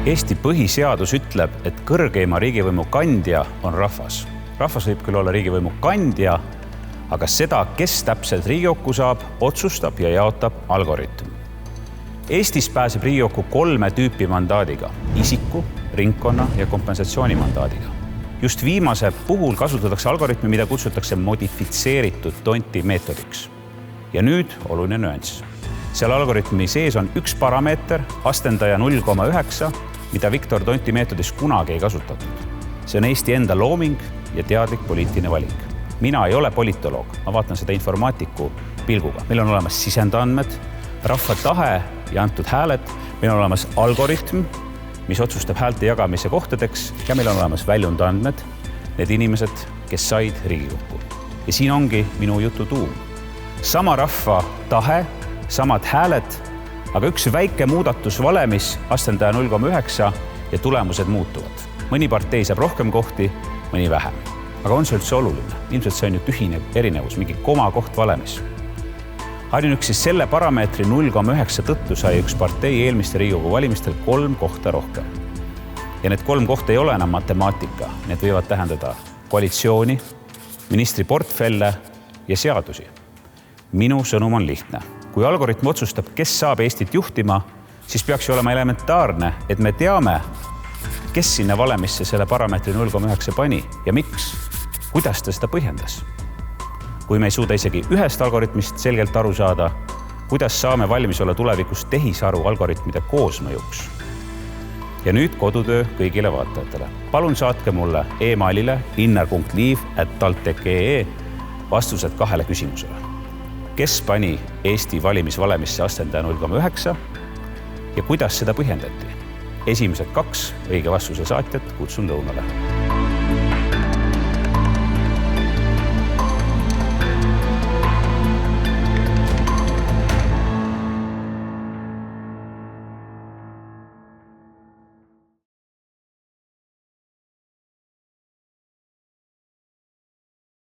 Eesti põhiseadus ütleb, et kõrgeima riigivõimu kandja on rahvas. Rahvas võib küll olla riigivõimu kandja, aga seda, kes täpselt Riigikokku saab, otsustab ja jaotab algoritm. Eestis pääseb Riigikokku 3 tüüpi mandaadiga: isiku, ringkonna ja kompensatsioonimandaadiga. Just viimase puhul kasutatakse algoritmi, mida kutsutakse modifitseeritud tonti meetodiks. Ja nüüd oluline nüanss. Seal algoritmi sees on üks parameeter, astendaja 0,9, mida Viktor Tonti meetodis kunagi ei kasutatud. See on Eesti enda looming ja teadlik poliitiline valik. Mina ei ole politoloog, ma vaatan seda informaatiku pilguga. Meil on olemas sisendandmed, rahva tahe ja antud hääled, meil on olemas algoritm, mis otsustab häälte jagamise kohtadeks, ja meil on olemas väljundandmed, need inimesed, kes said Riigikokku. Ja siin ongi minu jutu tuum. Sama rahva tahe, samad hääled, aga üks väike muudatus valemis, astendaja 0,9 ja tulemused muutuvad. Mõni partei saab rohkem kohti, mõni vähem. Aga on see üldse oluline? Ilmselt see on ju tühine erinevus, mingi komakoht valemis. Ainuüksi selle parameetri 0,9 tõttu sai üks partei eelmiste Riigikogu valimistel 3 kohta rohkem. Ja need 3 kohta ei ole enam matemaatika. Need võivad tähendada koalitsiooni, ministri portfelle ja seadusi. Minu sõnum on lihtne. Kui algoritm otsustab, kes saab Eestit juhtima, siis peaks ju olema elementaarne, et me teame, kes sinna valemisse selle parameetri 0,9 pani ja miks, kuidas ta seda põhjendas. Kui me ei suuda isegi ühest algoritmist selgelt aru saada, kuidas saame valmis olla tulevikus tehisaru algoritmide koosmõjuks. Ja nüüd kodutöö kõigile vaatajatele. Palun saatke mulle e-mailile innar.liiv@taltech.ee vastused 2 küsimusele. Kes pani Eesti valimisvalemisse astendaja 0,9 ja kuidas seda põhjendati? Esimesed 2 õige vastuse saatjat kutsun lõunale.